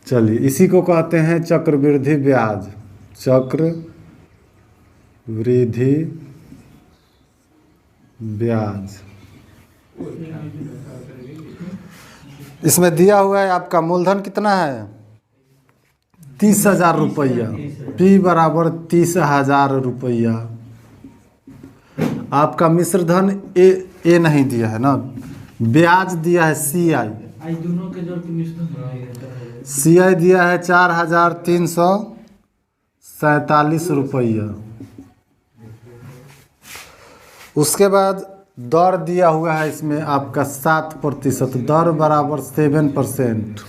चलिए, इसी को कहते हैं चक्रवृद्धि ब्याज। चक्रवृद्धि ब्याज। इसमें दिया हुआ है आपका मूलधन कितना है 30,000 रुपया। P बराबर 30,000 रुपया। आपका मिश्र धन ए नहीं दिया है ना, ब्याज दिया है CI। CI दिया है 4,347 रुपया। उसके बाद दर दिया हुआ है इसमें आपका 7%, दर बराबर 7%।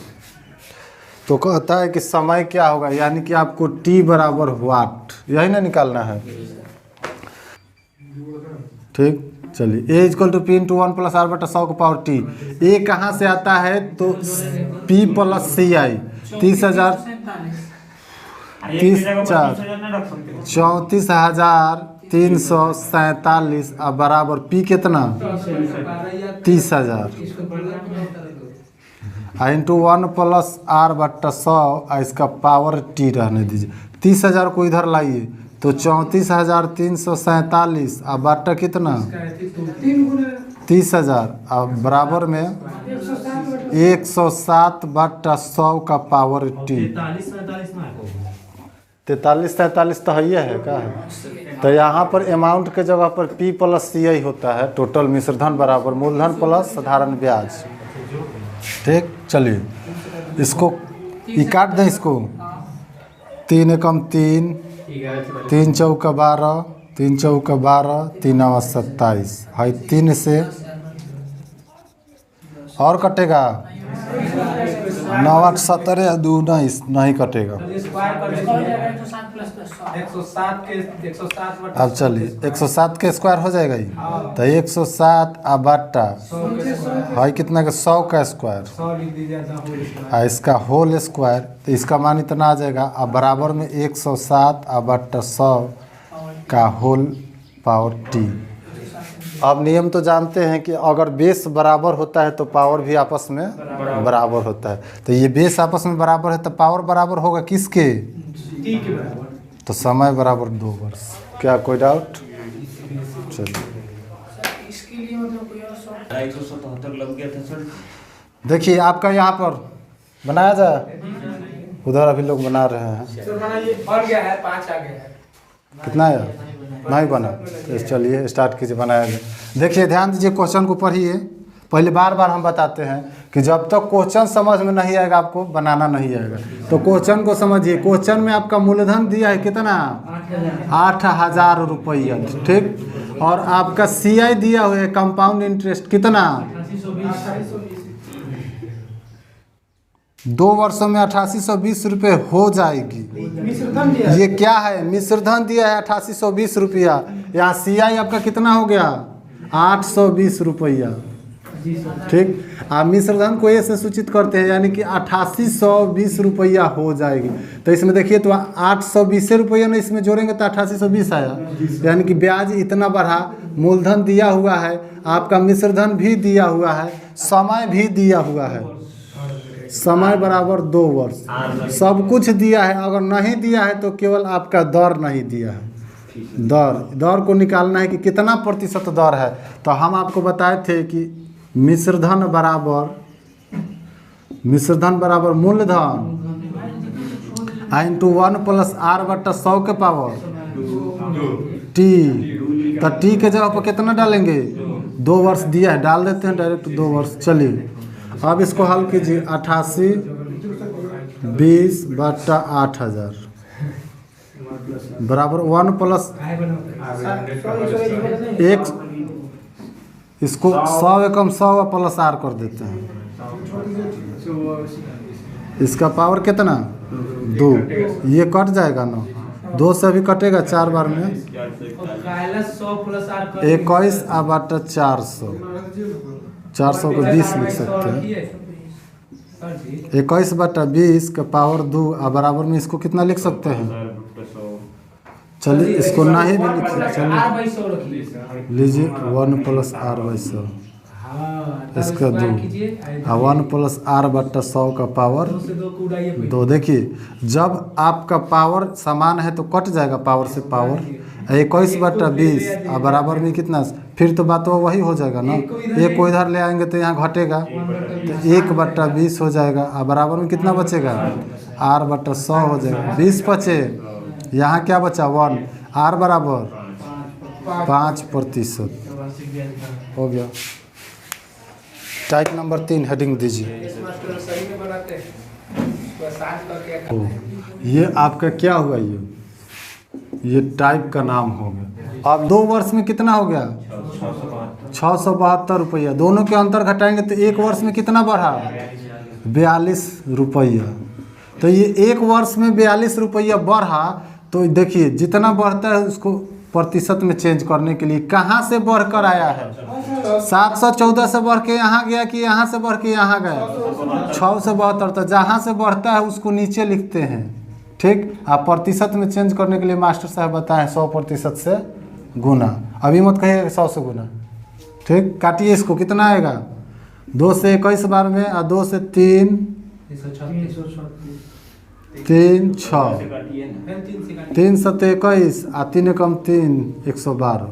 तो कहता है कि समय क्या होगा, यानी कि आपको T बराबर वाट, यही ना निकालना है। ठीक, चलिए, A = P × 1 + R बटा 100 का पावर T। A कहाँ से आता है तो P + CI 30,000 34,347 अब बराबर P कितना 30,000 × 1 + R बटा 100 इसका पावर T रहने दीजिए। 30,000 को इधर लाइए तो 34,347 अब बटा कितना 30,000 अब बराबर में 107 बटा 100 का पावर T। 43-47 तो है का है। तो यहाँ पर अमाउंट के जगह पर P + CI होता है। टोटल मिश्रधन बराबर मूलधन प्लस साधारण ब्याज। ठीक, चलिए इसको काट दें। इसको 3 एकम 3, 3 चौका 12, 3 चौका 12, 3 नवा 27 है। 3 से और कटेगा 9 8 17 2 नहीं कटेगा। अब चलिए 107 के स्क्वायर हो जाएगा ये। तो 107 अब बट्टा है कितना का 100 का स्क्वायर इसका होल स्क्वायर। तो इसका मान इतना आ जाएगा। अब बराबर में 107 अब बट्टा 100 का होल पावर T। अब नियम तो जानते हैं कि अगर बेस बराबर होता है तो पावर भी आपस में बराबर होता है। तो ये बेस आपस में बराबर है तो पावर बराबर होगा किसके T के बराबर। तो समय बराबर 2 वर्ष। क्या कोई डाउट? चलिए, इसके लिए मतलब कोई और 177 लग गया था सर। देखिए आपका यहाँ पर बनाया जाए, उधर अभी लोग बना रहे हैं। और गया है 5 आ गया है। कितना है नहीं बना। तो चलिए स्टार्ट कीजिए, बनाया जाए। देखिए ध्यान दीजिए, क्वेश्चन को पढ़िए। पहले बार बार हम बताते हैं कि जब तक क्वेश्चन समझ में नहीं आएगा आपको बनाना नहीं आएगा। तो क्वेश्चन को समझिए। क्वेश्चन में आपका मूलधन दिया है कितना 8,000 रुपया। ठीक, और आपका CI दिया हुआ है कंपाउंड इंटरेस्ट कितना 2 वर्षों में 8820 रुपये हो जाएगी। ये क्या है मिश्रधन दिया है 8820 रुपया। यहाँ CI आपका कितना हो गया 820 रुपया। ठीक, आप मिश्रधन को ए से सूचित करते हैं यानी कि 8820 रुपया हो जाएगी। तो इसमें देखिए तो 820 रुपया ना इसमें जोड़ेंगे तो 8820 आया, यानी कि ब्याज इतना बढ़ा। मूलधन दिया हुआ है, आपका मिश्रधन भी दिया हुआ है, समय भी दिया हुआ है। समय बराबर 2 वर्ष, सब कुछ दिया है। अगर नहीं दिया है तो केवल आपका दर नहीं दिया है। दर को निकालना है कि कितना प्रतिशत दर है। तो हम आपको बताए थे कि मिश्रधन बराबर मूलधन × 1 + R बटा 100 के पावर T। तो T के जगह पर कितना डालेंगे 2 वर्ष दिया है, डाल देते हैं डायरेक्ट 2 वर्ष। चलिए अब इसको हल कीजिए 8820 बटा 8,000 बराबर 1 + 1। इसको 100 एकम 100 + R कर देते हैं। इसका पावर कितना 2, ये कट जाएगा ना, 2 से भी कटेगा 4 बार में 21 अब बटा 400। 400 को 20 लिख सकते हैं। 21 बटा 20 का पावर 2 अब बराबर में इसको कितना लिख सकते हैं। चलिए इसको नहीं भी लिख सकते, चलिए लीजिए 1 + R/100। हाँ, तब इसका स्क्वायर 2 कीजिए, और 1 प्लस आर बट्टा 100 का पावर 2 से 2 को उड़ाइए पहले। 2। देखिए जब आपका पावर समान है तो कट जाएगा पावर से पावर। 21/20 और बराबर में कितना, फिर तो बात वही हो जाएगा ना। एक को इधर ले आएंगे तो यहाँ घटेगा, तो 1/20 हो जाएगा और बराबर में कितना बचेगा, आर बट्टा 100 हो जाएगा। 20 बचे, यहाँ क्या बचा 1, आर बराबर 5%। हो गया। टाइप नंबर 3 हेडिंग दीजिए। इस मास्टर सही में बनाते हैं, उसको आसान करके करते हैं। ये आपका क्या हुआ, ये टाइप का नाम हो गया। अब 2 वर्ष में कितना हो गया, 672 रुपया। दोनों के अंतर घटाएंगे तो 1 वर्ष में कितना बढ़ा, 42 रुपया। तो ये 1 वर्ष में 42 रुपया बढ़ा। तो देखिए जितना बढ़ता है उसको प्रतिशत में चेंज करने के लिए कहाँ से बढ़ कर आया है, 714 से बढ़ के यहाँ गया कि यहाँ से बढ़ के यहाँ गया, 6 से 72। तो जहाँ से बढ़ता है उसको नीचे लिखते हैं, ठीक। आप प्रतिशत में चेंज करने के लिए मास्टर साहब बताएं 100% से गुना। अभी मत कहिए 100 से गुना, ठीक। काटिए इसको, कितना आएगा, 2 से 21 बार में और 2 से 3 3 6 3 7 21 और 3 कम 3 112।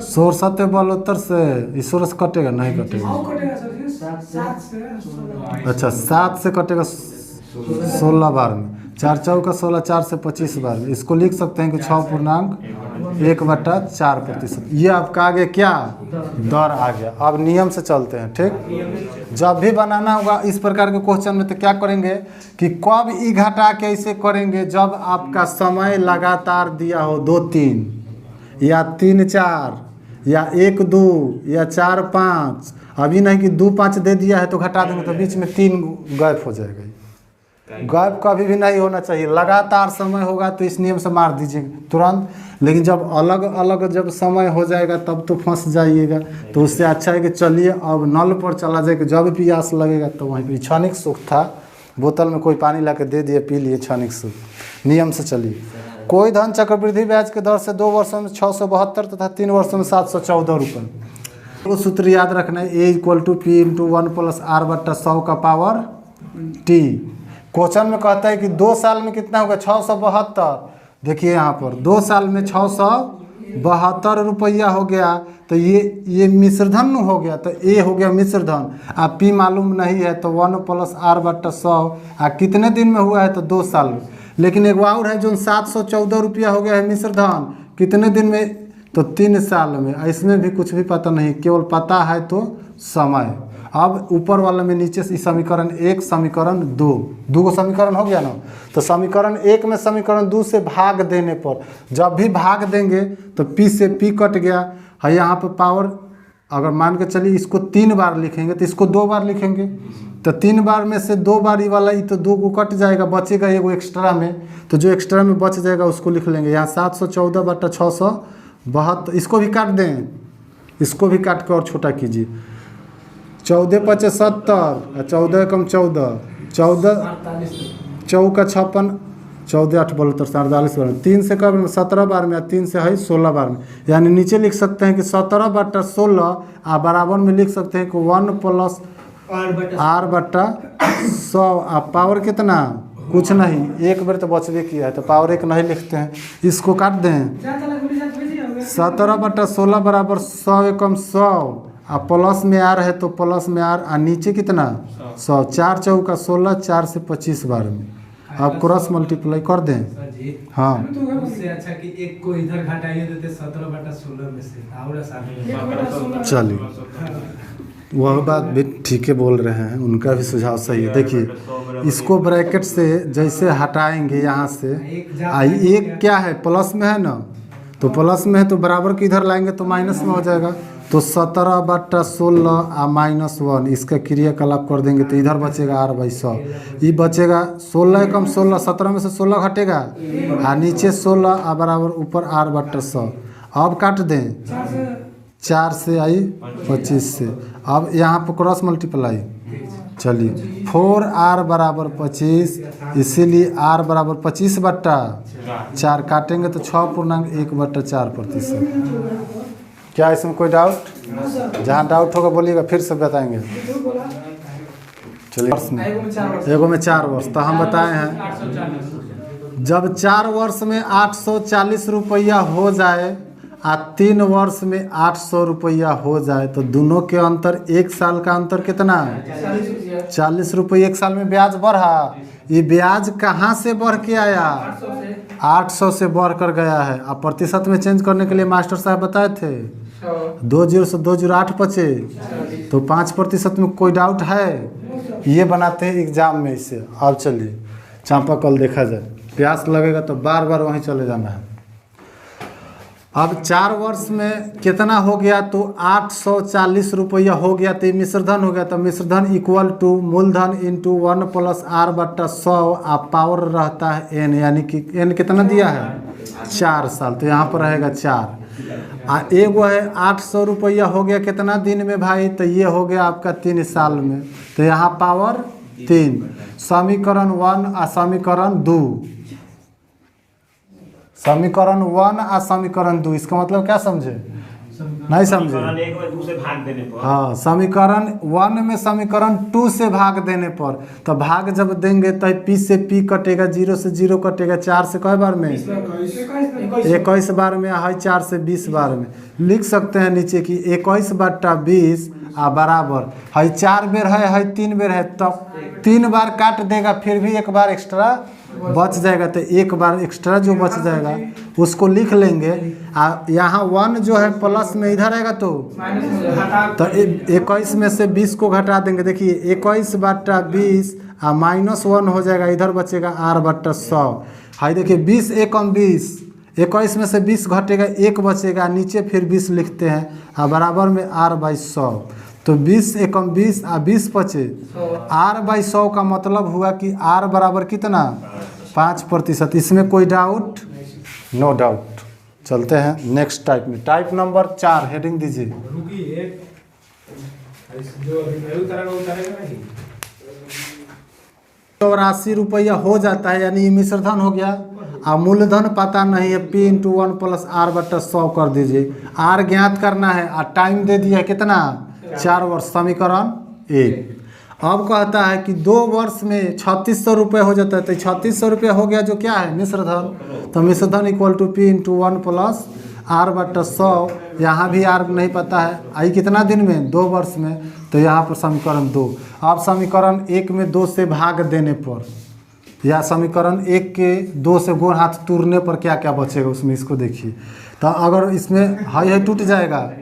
16 72 से इस 16 से कटेगा, नहीं कटेगा। अच्छा 7 से कटेगा 16 बार में, 4 चौका 16, 4 से 25 बार में। इसको लिख सकते हैं कि 6.1/4%। ये आपका आ गया क्या, दर आ गया। अब नियम से चलते हैं, ठीक। जब भी बनाना होगा इस प्रकार के क्वेश्चन में तो क्या करेंगे कि कब ई घटा के ऐसे करेंगे, जब आपका समय लगातार दिया हो 2 3 या 3 4 या 1 2 या 4 5। अभी नहीं कि 2 5 दे दिया है तो घटा देंगे तो बीच में 3 गैप हो जाएगा। गैप कभी भी नहीं होना चाहिए। लगातार समय होगा तो इस नियम से मार दीजिए तुरंत, लेकिन जब अलग अलग जब समय हो जाएगा तब तो फंस जाइएगा। तो उससे अच्छा है कि चलिए अब नल पर चला जाए कि जब प्यास लगेगा तो वहीं पर। क्षणिक सुख था, बोतल में कोई पानी ला के दे दिए, पी लिए, क्षणिक सुख। नियम से चलिए। कोई धन चक्रवृद्धि ब्याज के दर से 2 वर्षों में 672 तथा 3 वर्षों में 714 रुपये। वो सूत्र याद रखना है, A = P × 1 + R बट्टा 100 का पावर T। क्वेश्चन में कहता है कि 2 साल में कितना होगा, 672। देखिए यहाँ पर 2 साल में 672 रुपया हो गया। तो ये मिश्रधन हो गया, तो A हो गया मिश्रधन। आप P मालूम नहीं है तो 1 + R बट्टा 100 कितने दिन में हुआ है, तो 2 साल में। लेकिन एक और है जो 714 रुपया हो गया है मिश्रधन, कितने दिन में, तो 3 साल में। इसमें भी कुछ भी पता नहीं, केवल पता है तो समय। अब ऊपर वाले में नीचे से समीकरण 1 समीकरण 2 को समीकरण हो गया ना। तो समीकरण 1 में समीकरण 2 से भाग देने पर, जब भी भाग देंगे तो P से P कट गया है। यहाँ पर पावर अगर मान के चलिए इसको 3 बार लिखेंगे तो इसको 2 बार लिखेंगे। तो 3 बार में से 2 बार ये वाला, ये तो 2 को कट जाएगा, बचेगा एगो एक्स्ट्रा में। तो जो एक्स्ट्रा में बच जाएगा उसको लिख लेंगे। यहाँ 714 बट्टा 672, इसको भी काट दें, इसको भी काट कर और छोटा कीजिए। 14 × 5 = 70, 14 कम 14, 14 चौका 56, 14 8 72 48 बार में। 3 से कब 17 बार में, 3 से है 16 बार में। यानी नीचे लिख सकते हैं कि 17 बट्टा 16 बराबर में लिख सकते हैं कि 1 + R बट्टा 100। पावर कितना, कुछ नहीं, 1 बार तो बचबे किया है तो पावर 1 नहीं लिखते हैं, इसको काट दें। 17 बट्टा 16 बराबर 100 कम 100 प्लस में R है तो प्लस में R नीचे कितना 100। 4 चौका 16, 4 से 25 बार में। आप क्रॉस मल्टीप्लाई कर दें। हाँ उससे अच्छा कि 1 को इधर घटाइए देते 17 बटा 16 में से, और आसान। चलिए वह बात भी ठीक है बोल रहे हैं, उनका भी सुझाव सही है। देखिए इसको ब्रैकेट से जैसे हटाएंगे यहाँ से, एक क्या है प्लस में है ना, तो प्लस में है तो बराबर के इधर लाएंगे तो माइनस में हो जाएगा। तो 17 बट्टा 16 -1 इसका क्रियाकलाप कर देंगे तो इधर बचेगा R/100। ये बचेगा 16 कम 16, 17 में से 16 घटेगा नीचे 16 बराबर ऊपर R बट्टा 100। अब काट दें, 4 से आई 25 से। अब यहाँ पर क्रॉस मल्टीप्लाई, चलिए 4R बराबर 25, इसीलिए R बराबर 25 बट्टा 4 काटेंगे तो 6.1/4%। क्या इसमें कोई डाउट? जहाँ डाउट होगा बोलिएगा, फिर से बताएंगे। चलिए, एगो में 4 वर्ष तो हम बताए हैं, जब 4 वर्ष में 840 रुपया हो जाए आ 3 वर्ष में 800 रुपया हो जाए तो दोनों के अंतर 1 साल का अंतर कितना है? 40 रुपये। 1 साल में ब्याज बढ़ा, ये ब्याज कहाँ से बढ़ के आया? 800 से बढ़ कर गया है। अब प्रतिशत में चेंज करने के लिए मास्टर साहब बताए थे 20 से 2008 बचे, तो 5% में कोई डाउट है? ये बनाते हैं एग्जाम में इसे। अब चलिए चापाकल देखा जाए, प्यास लगेगा तो बार बार वहीं चले जाना है। अब 4 वर्ष में कितना हो गया? तो 840 रुपया हो गया, तो ये मिश्रधन हो गया। तो मिश्रधन इक्वल टू मूलधन इंटू 1 + r/100 आप पावर रहता है n, यानी कि n कितना दिया है? 4 साल, तो यहाँ पर रहेगा 4। एगो है 800 रुपया हो गया कितना दिन में भाई? तो ये हो गया आपका 3 साल में, तो यहाँ पावर 3। समीकरण 1 और समीकरण 2, समीकरण 1 और समीकरण 2, इसका मतलब क्या समझे? नहीं समझे? हाँ, समीकरण 1 में समीकरण 2 से भाग देने पर, तो भाग जब देंगे तो p से p कटेगा, 0 से 0 कटेगा, 4 से कई बार में? 21 बार में, है 4 से 20 बार में। लिख सकते हैं नीचे कि 21/20 बराबर है 4 बेर है 3 बेर है, तब 3 बार काट देगा, फिर भी 1 बार एक्स्ट्रा बच जाएगा, तो 1 बार एक्स्ट्रा जो बच जाएगा उसको लिख लेंगे। यहाँ 1 जो है प्लस में इधर आएगा, तो 21 में से 20 को घटा देंगे। देखिए 21/20 -1 हो जाएगा, इधर बचेगा r/100। हाई देखिए 20 एकम 20, 21 में से 20 घटेगा, 1 बचेगा, नीचे फिर 20 लिखते हैं बराबर में r/100। तो 20 एकम 20 और 20 बचे, r/100 का मतलब हुआ कि r बराबर कितना? 5%। इसमें कोई डाउट? No doubt. चलते हैं नेक्स्ट टाइप में। टाइप नंबर 4, हेडिंग दीजिए। 84 रुपया हो जाता है, यानी मिश्रधन हो गया। अब मूलधन पता नहीं है, p × 1 + r/100 कर दीजिए। r ज्ञात करना है और टाइम दे दिया है कितना? 4 वर्ष। समीकरण 1। अब कहता है कि 2 वर्ष में 3600 रुपये हो जाता है, तो 3600 रुपये हो गया जो क्या है? मिश्रधन। तो मिश्रधन इक्वल टू p × 1 + r/100। यहाँ भी r नहीं पता है, आई कितना दिन में? 2 वर्ष में, तो यहाँ पर समीकरण 2। अब समीकरण 1 में 2 से भाग देने पर, या समीकरण 1 के 2 से गोल हाथ तोड़ने पर क्या क्या बचेगा उसमें, इसको देखिए। तो अगर इसमें है टूट जाएगा,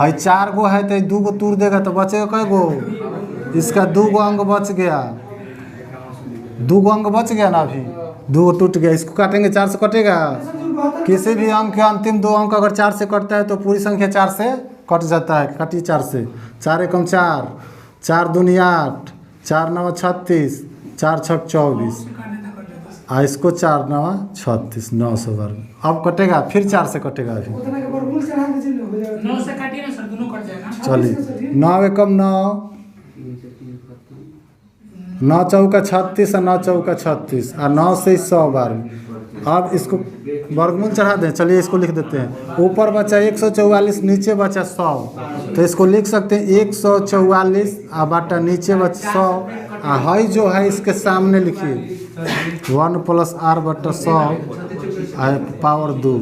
है 4 गो है तो 2 गो तोड़ देगा, तो बचेगा कै गो? इसका 2 गो अंग बच गया, 2 गो अंग बच गया ना, अभी 2 गो टूट गया। इसको काटेंगे, 4 से कटेगा। किसी भी अंक के अंतिम 2 अंक अगर 4 से कटता है तो पूरी संख्या 4 से कट जाता है। काटिए 4 से, 4 एकम 4, 4 दूनी 8, 4 9 36, 4 6 24, इसको 4 9 36, 900 बार। अब कटेगा, फिर 4 से कटेगा। अभी 9 से काटिए ना सर, दोनों कट जाएगा। चलिए 9 एकम 9, 9 चौका 36 और 9 चौका 36 और 9 से 100 बार। अब इसको वर्गमूल चढ़ा दें। चलिए इसको लिख देते हैं। ऊपर बचा 144, नीचे बचा 100, तो इसको लिख सकते हैं 144 बटा नीचे बचा 100। हाई जो है इसके सामने लिखिए 1 + r/100 पावर 2।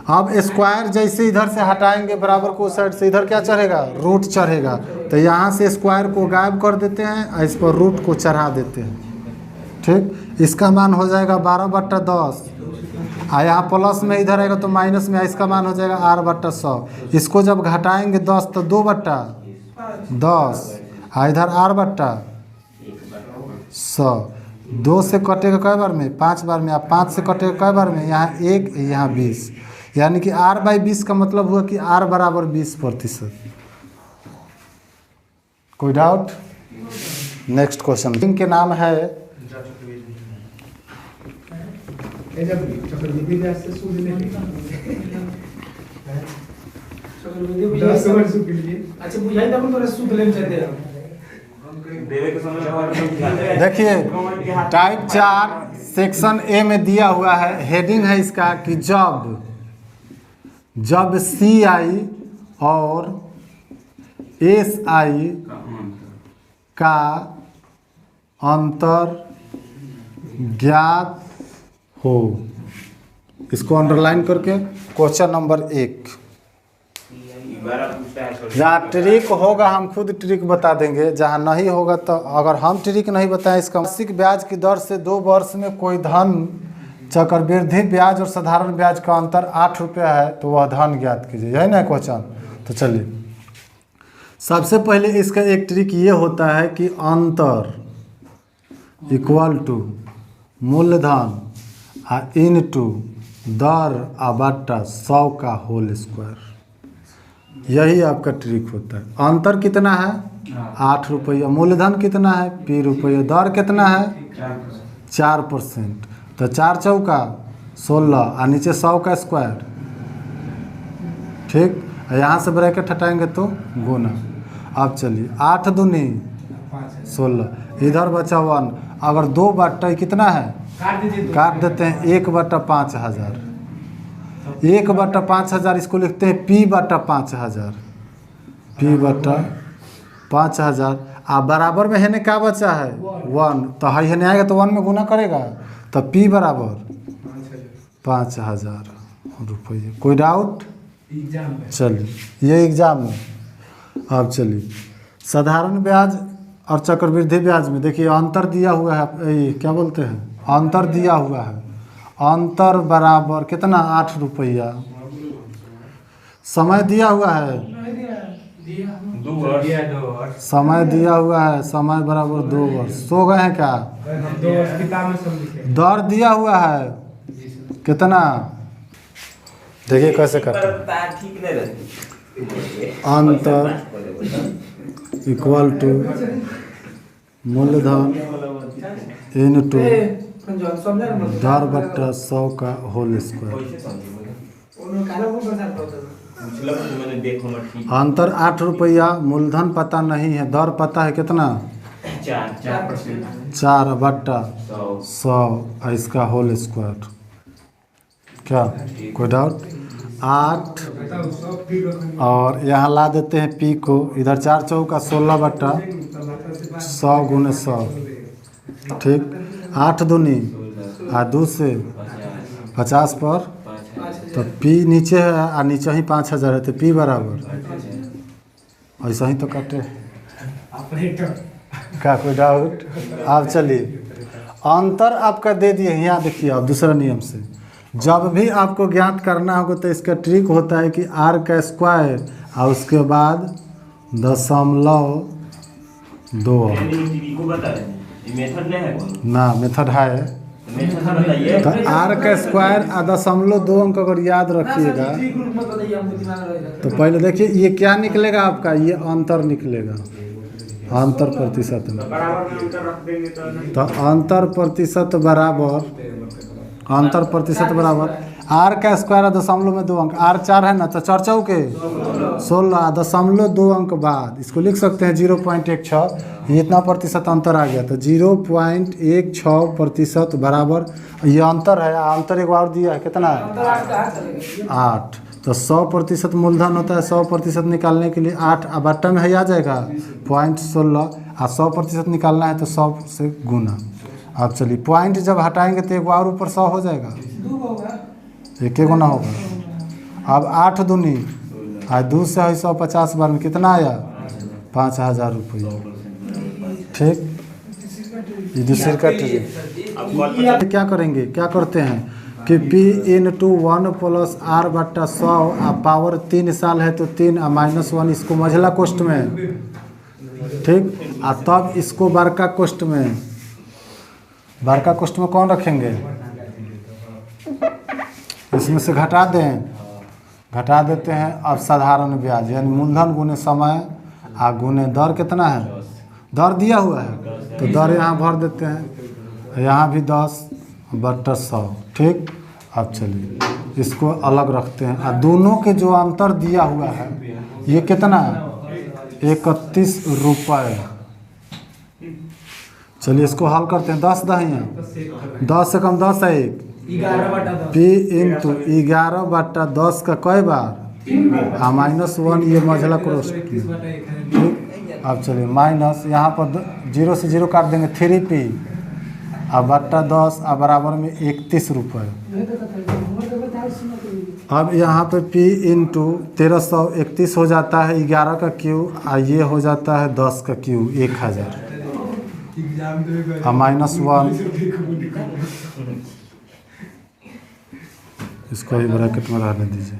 अब स्क्वायर जैसे इधर से हटाएंगे बराबर को साइड से, इधर क्या चढ़ेगा? रूट चढ़ेगा। तो यहाँ से स्क्वायर को गायब कर देते हैं और इस पर रूट को चढ़ा देते हैं। ठीक, इसका मान हो जाएगा 12/10। यहाँ प्लस में इधर आएगा तो माइनस में, इसका मान हो जाएगा r/100। इसको जब घटाएंगे 10 तो 2/10, इधर r/100। 2 से कटेगा कई बार में? 5 बार में। आप 5 से कटेगा कई बार में? यहाँ 1, यहाँ 20, यानी कि r/20 का मतलब हुआ कि r बराबर 20%। कोई डाउट? Next question. इनके नाम है देखिए टाइप 4 सेक्शन ए में दिया हुआ है। हेडिंग है इसका कि जब CI और SI का अंतर ज्ञात हो। इसको अंडरलाइन करके क्वेश्चन नंबर 1 जहाँ ट्रिक होगा हम खुद ट्रिक बता देंगे, जहाँ नहीं होगा तो अगर हम ट्रिक नहीं बताएं इसका मासिक ब्याज की दर से 2 वर्ष में कोई धन चक्रवृद्धि ब्याज और साधारण ब्याज का अंतर 8 रुपया है तो वह धन ज्ञात कीजिए। यही ना क्वेश्चन। तो चलिए सबसे पहले इसका एक ट्रिक ये होता है कि अंतर इक्वल टू मूलधन इन टू दर बट्टा 100 का होल स्क्वायर। यही आपका ट्रिक होता है। अंतर कितना है 8 रुपया, मूलधन कितना है P रुपया, दर कितना है 4%, तो 4 चौका 16 और नीचे 100 का स्क्वायर। ठीक, यहाँ से ब्रैकेट हटाएंगे तो गुना। अब चलिए 8 दूनी 16, इधर बचा 1। अगर 2 बट्टा कितना है काट देते हैं 1/5000। 1/5000 इसको लिखते हैं P/5000, P/5000। आप बराबर में है क्या बचा है 1, तो हाई है आएगा तो 1 में गुना करेगा तो P बराबर 5000 रुपये। कोई डाउट? चलिए ये एग्जाम में। अब चलिए साधारण ब्याज और चक्रवृद्धि ब्याज में देखिए अंतर दिया हुआ है, ये क्या बोलते हैं अंतर दिया हुआ है। अंतर बराबर कितना 8 रुपया। समय दिया हुआ है, समय दिया हुआ है, समय बराबर 2 वर्ष। सो गए हैं क्या? दर दिया हुआ है कितना, देखिए कैसे करते हैं। अंतर इक्वल टू मूलधन इन टू दर बट्टा 100 का होल स्क्वायर। अंतर 8 रुपया, मूलधन पता नहीं है, दर पता है कितना 4/100 इसका होल स्क्वायर। क्या कोई डाउट? 8 और यहाँ ला देते हैं P को, इधर 4 चौका 16/100 गुने 100। ठीक, 8 दूनी 2 से 50 पर, तो P नीचे है और नीचे ही 5000 है तो P बराबर ऐसा ही तो कटे। क्या कोई डाउट? आप चलिए अंतर आपका दे दिए। यहाँ देखिए आप दूसरा नियम से जब भी आपको ज्ञात करना होगा तो इसका ट्रिक होता है कि R का स्क्वायर और उसके बाद 0.2 ना मेथड है तो R का स्क्वायर और 0.2 अंक अगर याद रखिएगा तो पहले देखिए ये क्या निकलेगा आपका, ये अंतर निकलेगा अंतर प्रतिशत में। तो अंतर प्रतिशत बराबर R का स्क्वायर 0.2 अंक, R 4 है ना तो 4 चौके 16 0.2 अंक बाद इसको लिख सकते हैं 0.16। ये इतना प्रतिशत अंतर आ गया तो 0.16% बराबर ये अंतर है। अंतर एक बार दिया है कितना है 8। तो 100% मूलधन होता है, 100% निकालने के लिए 8 बट्टा में है आ जाएगा 0.16 और 100% निकालना है तो 100 से गुना। अब चलिए पॉइंट जब हटाएंगे तो एक बार ऊपर 100 हो जाएगा, एक गुना होगा। अब 8 दूनी 2 से 150 बार में कितना आया 5000 रुपये। ठीक, ये दूसरी का ट्रिक। क्या करेंगे, क्या करते हैं कि P × 1 + R/100 पावर 3 साल है तो 3 -1 इसको मझला कोष्ठ में। ठीक, और तब इसको बड़का कोष्ठ में, बड़का कोष्ठ में कौन रखेंगे, इसमें से घटा देते हैं। अब साधारण ब्याज यानी मूलधन गुने समय गुने दर कितना है, दर दिया हुआ है तो दर यहाँ भर देते हैं, यहाँ भी 10/100। ठीक, अब चलिए इसको अलग रखते हैं। और दोनों के जो अंतर दिया हुआ है ये कितना है 31 रुपये। चलिए इसको हल करते हैं। 10 दहिया 10 से कम 10 है 1 P × 11/10 का कई बार हाँ -1 ये मझला क्रॉस। 31/1000 ठीक, अब चलिए माइनस यहाँ पर 0 से 0 काट देंगे 3p अब बट्टा 10 अब बराबर में 31 रुपये। अब यहाँ पे p इंटू 1331 हो जाता है 11 का क्यू और ये हो जाता है 10 का क्यू 1000 एग्जाम देवे और -1 इसको ही ब्रैकेट में रहने दीजिए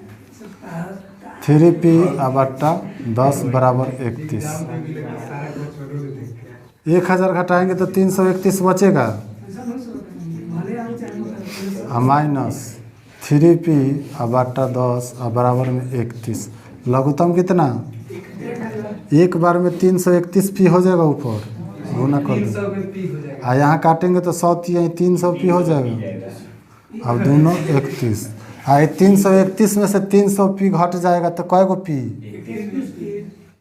3p अब बट्टा 10 बराबर 31। 1000 घटाएंगे तो 331 बचेगा माइनस 3p अब बट्टा 10 अब बराबर में 31। लघुत्तम कितना एक बार में 331p हो जाएगा ऊपर गुना कर दो 300 में पी हो जाएगा। और यहाँ काटेंगे तो 100 300p हो जाएगा। अब दोनों 31 और 331 में से 300p घट जाएगा तो कै गो p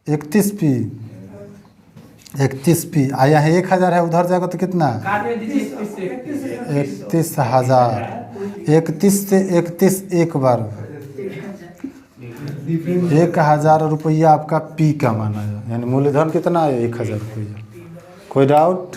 31p 31p और यहाँ 1000 है उधर जाएगा तो कितना काट में दीजिए 31,000। 31 से 31 एक बार 1000 रुपया आपका पी का माना है यानी मूलधन कितना है 1000 रुपया। कोई डाउट।